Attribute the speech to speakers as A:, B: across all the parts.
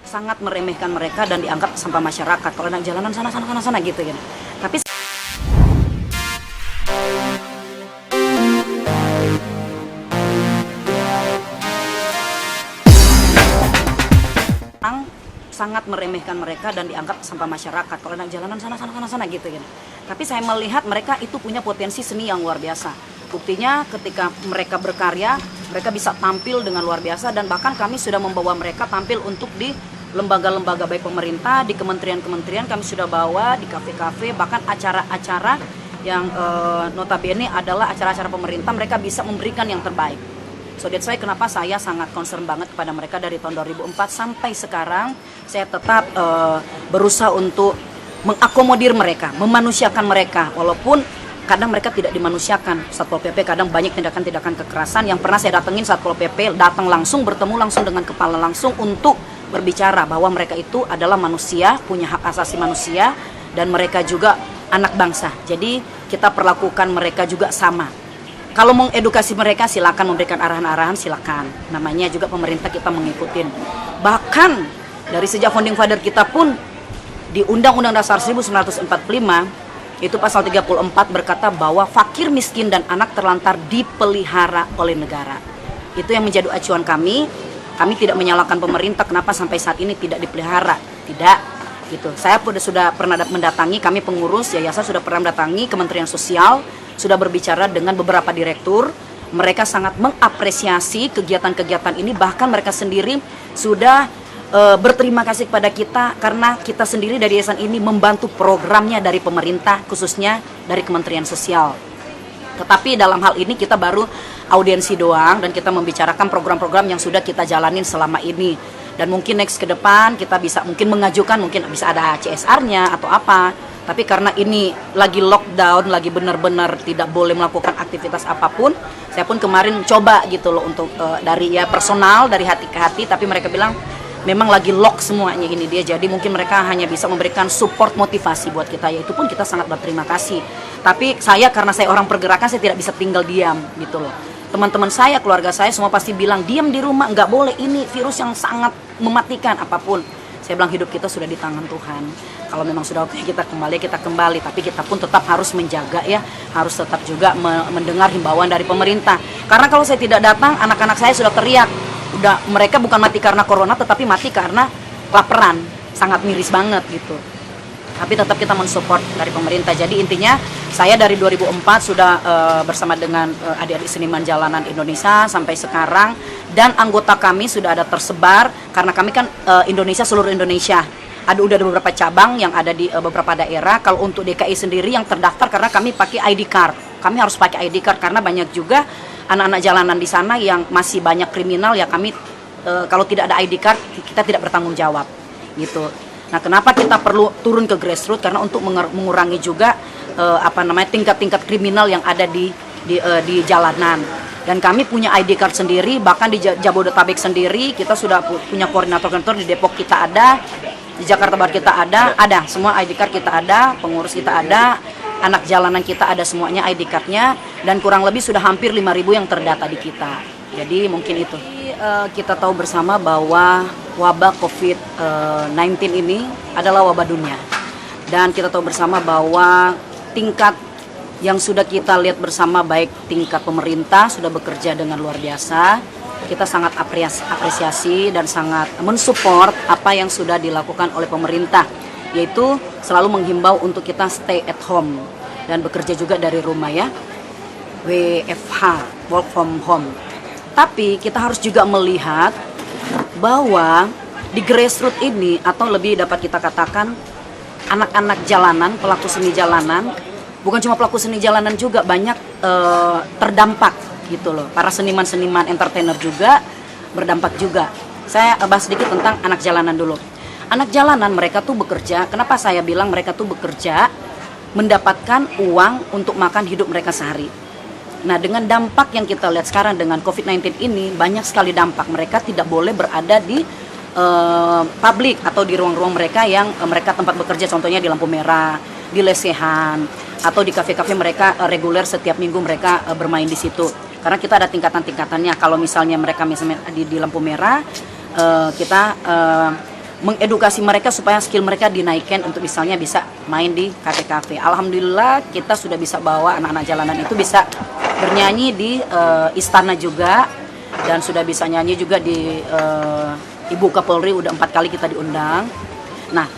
A: sangat meremehkan mereka dan dianggap sampah masyarakat. Kalau anak jalanan sana gitu kan. Tapi orang sangat meremehkan mereka dan dianggap sampah masyarakat. Kalau anak jalanan sana gitu kan. Tapi saya melihat mereka itu punya potensi seni yang luar biasa. Buktinya ketika mereka berkarya, mereka bisa tampil dengan luar biasa dan bahkan kami sudah membawa mereka tampil untuk di lembaga-lembaga baik pemerintah, di kementerian-kementerian kami sudah bawa, di kafe-kafe, bahkan acara-acara yang notabene adalah acara-acara pemerintah, mereka bisa memberikan yang terbaik. So that's why kenapa saya sangat concern banget kepada mereka dari tahun 2004 sampai sekarang. Saya tetap berusaha untuk mengakomodir mereka, memanusiakan mereka, walaupun kadang mereka tidak dimanusiakan. Satpol PP kadang banyak tindakan-tindakan kekerasan yang pernah saya datengin. Satpol PP datang langsung, bertemu langsung dengan kepala langsung untuk berbicara bahwa mereka itu adalah manusia, punya hak asasi manusia, dan mereka juga anak bangsa. Jadi kita perlakukan mereka juga sama. Kalau mengedukasi mereka silakan, memberikan arahan-arahan silakan. Namanya juga pemerintah, kita mengikutin. Bahkan dari sejak founding father kita pun di Undang-Undang Dasar 1945 itu pasal 34 berkata bahwa fakir, miskin, dan anak terlantar dipelihara oleh negara. Itu yang menjadi acuan kami. Kami tidak menyalahkan pemerintah kenapa sampai saat ini tidak dipelihara. Tidak, gitu. Saya sudah pernah mendatangi, kami pengurus yayasan sudah pernah mendatangi Kementerian Sosial, sudah berbicara dengan beberapa direktur. Mereka sangat mengapresiasi kegiatan-kegiatan ini, bahkan mereka sendiri sudah berterima kasih kepada kita karena kita sendiri dari yayasan ini membantu programnya dari pemerintah, khususnya dari Kementerian Sosial. Tetapi dalam hal ini kita baru audiensi doang dan kita membicarakan program-program yang sudah kita jalanin selama ini. Dan mungkin next ke depan kita bisa mungkin mengajukan, mungkin bisa ada CSR-nya atau apa. Tapi karena ini lagi lockdown, lagi benar-benar tidak boleh melakukan aktivitas apapun, saya pun kemarin coba gitu loh untuk dari ya personal, dari hati ke hati, tapi mereka bilang memang lagi lock semuanya ini dia, jadi mungkin mereka hanya bisa memberikan support motivasi buat kita, ya itu pun kita sangat berterima kasih. Tapi saya karena saya orang pergerakan, saya tidak bisa tinggal diam gitu loh. Teman-teman saya, keluarga saya semua pasti bilang diam di rumah, nggak boleh, ini virus yang sangat mematikan apapun. Saya bilang hidup kita sudah di tangan Tuhan. Kalau memang sudah waktunya kita kembali, tapi kita pun tetap harus menjaga ya, harus tetap juga mendengar himbauan dari pemerintah. Karena kalau saya tidak datang, anak-anak saya sudah teriak. Udah, mereka bukan mati karena corona, tetapi mati karena kelaparan, sangat miris banget gitu. Tapi tetap kita mensupport dari pemerintah. Jadi intinya saya dari 2004 sudah bersama dengan adik-adik seniman jalanan Indonesia sampai sekarang, dan anggota kami sudah ada tersebar karena kami kan Indonesia, seluruh Indonesia. Udah ada beberapa cabang yang ada di beberapa daerah. Kalau untuk DKI sendiri yang terdaftar karena kami pakai ID card. Kami harus pakai ID card karena banyak juga anak-anak jalanan di sana yang masih banyak kriminal, ya kami kalau tidak ada ID card kita tidak bertanggung jawab gitu. Nah, kenapa kita perlu turun ke grassroots? Karena untuk mengurangi juga tingkat-tingkat kriminal yang ada di jalanan. Dan kami punya ID card sendiri, bahkan di Jabodetabek sendiri kita sudah punya koordinator-koordinator. Di Depok kita ada, di Jakarta Barat kita ada semua ID card kita ada, pengurus kita ada, anak jalanan kita ada semuanya ID card-nya, dan kurang lebih sudah hampir 5.000 yang terdata di kita. Jadi mungkin itu. Kita tahu bersama bahwa wabah COVID-19 ini adalah wabah dunia. Dan kita tahu bersama bahwa tingkat yang sudah kita lihat bersama, baik tingkat pemerintah sudah bekerja dengan luar biasa. Kita sangat apresiasi dan sangat mensupport apa yang sudah dilakukan oleh pemerintah, yaitu selalu menghimbau untuk kita stay at home dan bekerja juga dari rumah ya, WFH, work from home. Tapi kita harus juga melihat bahwa di grassroots ini, atau lebih dapat kita katakan anak-anak jalanan, pelaku seni jalanan, bukan cuma pelaku seni jalanan juga banyak terdampak gitu loh. Para seniman-seniman entertainer juga berdampak juga. Saya bahas sedikit tentang anak jalanan dulu. Anak jalanan mereka tuh bekerja, kenapa saya bilang mereka tuh bekerja mendapatkan uang untuk makan hidup mereka sehari. Nah, dengan dampak yang kita lihat sekarang dengan COVID-19 ini, banyak sekali dampak. Mereka tidak boleh berada di publik atau di ruang-ruang mereka yang mereka tempat bekerja, contohnya di lampu merah, di lesehan, atau di kafe-kafe mereka reguler setiap minggu mereka bermain di situ. Karena kita ada tingkatan-tingkatannya. Kalau misalnya mereka misalnya di lampu merah, kita mengedukasi mereka supaya skill mereka dinaikkan untuk misalnya bisa main di kafe-kafe. Alhamdulillah kita sudah bisa bawa anak-anak jalanan itu bisa bernyanyi di istana juga, dan sudah bisa nyanyi juga di Ibu Kapolri, udah 4 kali kita diundang. Nah,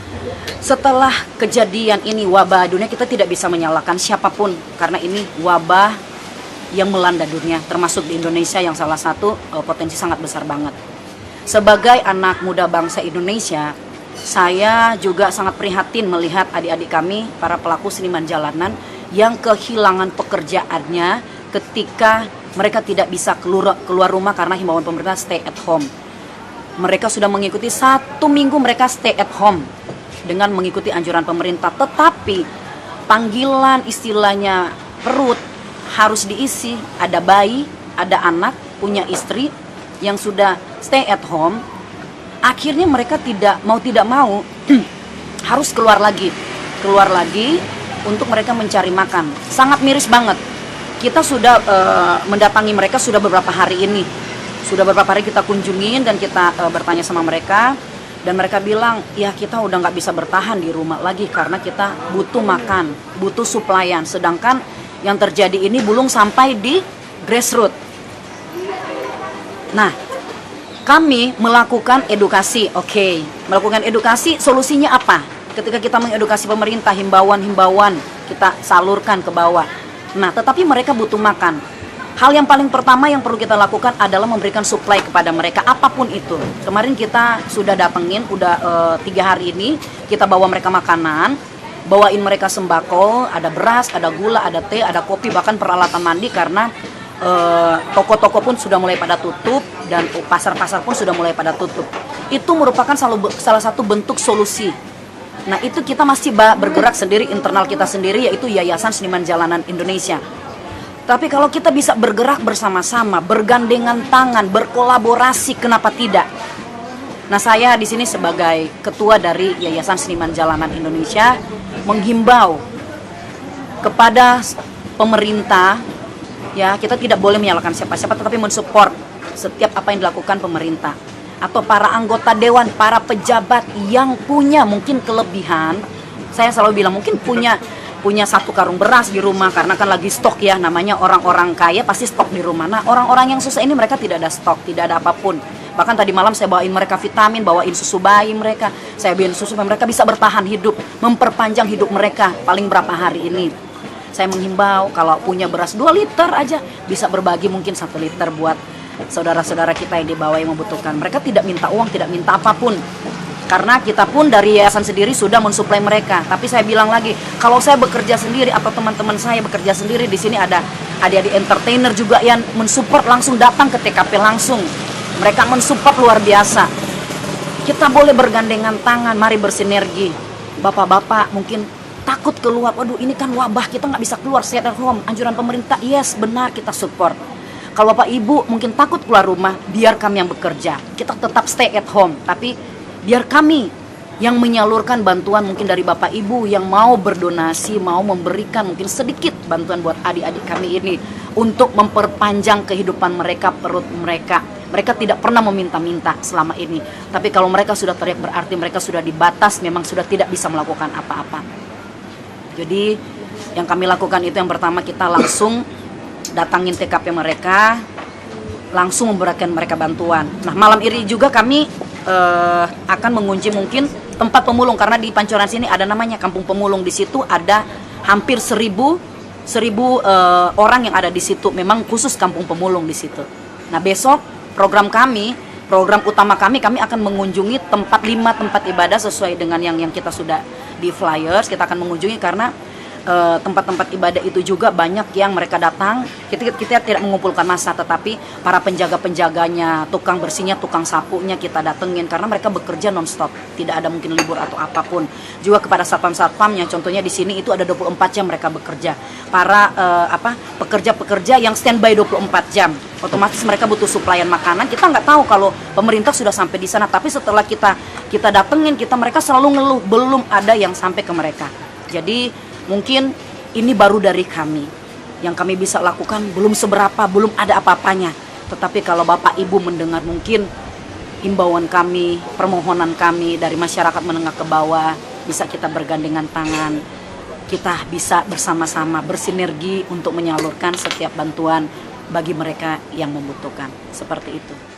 A: setelah kejadian ini wabah dunia, kita tidak bisa menyalahkan siapapun karena ini wabah yang melanda dunia, termasuk di Indonesia yang salah satu potensi sangat besar banget. Sebagai anak muda bangsa Indonesia, saya juga sangat prihatin melihat adik-adik kami, para pelaku seniman jalanan yang kehilangan pekerjaannya ketika mereka tidak bisa keluar rumah karena himbauan pemerintah stay at home. Mereka sudah mengikuti 1 minggu mereka stay at home dengan mengikuti anjuran pemerintah. Tetapi panggilan istilahnya perut harus diisi, ada bayi, ada anak, punya istri yang sudah stay at home. Akhirnya mereka tidak mau harus keluar lagi untuk mereka mencari makan. Sangat miris banget. Kita sudah mendatangi mereka sudah beberapa hari ini. Sudah beberapa hari kita kunjungin dan kita bertanya sama mereka, dan mereka bilang, ya kita udah nggak bisa bertahan di rumah lagi karena kita butuh makan, butuh suplayan. Sedangkan yang terjadi ini belum sampai di grassroots. Nah, kami melakukan edukasi, melakukan edukasi, solusinya apa? Ketika kita mengedukasi pemerintah, himbauan-himbauan kita salurkan ke bawah. Nah, tetapi mereka butuh makan. Hal yang paling pertama yang perlu kita lakukan adalah memberikan supply kepada mereka, apapun itu. Kemarin kita sudah datengin, udah 3 hari ini, kita bawa mereka makanan, bawain mereka sembako, ada beras, ada gula, ada teh, ada kopi, bahkan peralatan mandi karena toko-toko pun sudah mulai pada tutup dan pasar-pasar pun sudah mulai pada tutup. Itu merupakan salah satu bentuk solusi. Nah, itu kita masih bergerak sendiri, internal kita sendiri, yaitu Yayasan Seniman Jalanan Indonesia. Tapi kalau kita bisa bergerak bersama-sama, bergandengan tangan, berkolaborasi, kenapa tidak? Nah, saya di sini sebagai ketua dari Yayasan Seniman Jalanan Indonesia menghimbau kepada pemerintah, ya, kita tidak boleh menyalahkan siapa-siapa, tetapi mensupport setiap apa yang dilakukan pemerintah atau para anggota dewan, para pejabat yang punya mungkin kelebihan. Saya selalu bilang mungkin punya 1 karung beras di rumah karena kan lagi stok, ya, namanya orang-orang kaya pasti stok di rumah. Nah, orang-orang yang susah ini mereka tidak ada stok, tidak ada apapun. Bahkan tadi malam saya bawain mereka vitamin, bawain susu bayi mereka, saya bawain susu supaya mereka bisa bertahan hidup, memperpanjang hidup mereka paling berapa hari ini. Saya menghimbau kalau punya beras 2 liter aja bisa berbagi mungkin 1 liter buat saudara-saudara kita yang di bawah yang membutuhkan. Mereka tidak minta uang, tidak minta apapun. Karena kita pun dari yayasan sendiri sudah mensuplai mereka. Tapi saya bilang lagi, kalau saya bekerja sendiri atau teman-teman saya bekerja sendiri, di sini ada adik-adik entertainer juga yang mensupport, langsung datang ke TKP langsung. Mereka mensupport luar biasa. Kita boleh bergandengan tangan, mari bersinergi. Bapak-bapak mungkin takut keluar, waduh ini kan wabah, kita nggak bisa keluar, stay at home, anjuran pemerintah, yes benar, kita support. Kalau Bapak Ibu mungkin takut keluar rumah, biar kami yang bekerja, kita tetap stay at home, tapi biar kami yang menyalurkan bantuan mungkin dari Bapak Ibu yang mau berdonasi, mau memberikan mungkin sedikit bantuan buat adik-adik kami ini untuk memperpanjang kehidupan mereka, perut mereka. Mereka tidak pernah meminta-minta selama ini, tapi kalau mereka sudah teriak berarti mereka sudah dibatas, memang sudah tidak bisa melakukan apa-apa. Jadi yang kami lakukan itu yang pertama, kita langsung datangin TKP mereka, langsung memberikan mereka bantuan. Nah, malam ini juga kami akan mengunci mungkin tempat pemulung, karena di Pancoran sini ada namanya Kampung Pemulung. Di situ ada hampir 1000 orang yang ada di situ, memang khusus kampung pemulung di situ. Nah, besok program utama kami akan mengunjungi 5 tempat ibadah sesuai dengan yang kita sudah di flyers. Kita akan mengunjungi karena tempat-tempat ibadah itu juga banyak yang mereka datang. Kita tidak mengumpulkan massa, tetapi para penjaga-penjaganya, tukang bersihnya, tukang sapunya kita datengin karena mereka bekerja nonstop, tidak ada mungkin libur atau apapun. Juga kepada satpam-satpamnya, contohnya di sini itu ada 24 jam mereka bekerja. Para pekerja-pekerja yang standby 24 jam, otomatis mereka butuh suplaian makanan. Kita nggak tahu kalau pemerintah sudah sampai di sana, tapi setelah kita datengin, mereka selalu ngeluh belum ada yang sampai ke mereka. Jadi mungkin ini baru dari kami. Yang kami bisa lakukan belum seberapa, belum ada apa-apanya. Tetapi kalau Bapak Ibu mendengar mungkin himbauan kami, permohonan kami dari masyarakat menengah ke bawah, bisa kita bergandengan tangan, kita bisa bersama-sama bersinergi untuk menyalurkan setiap bantuan bagi mereka yang membutuhkan. Seperti itu.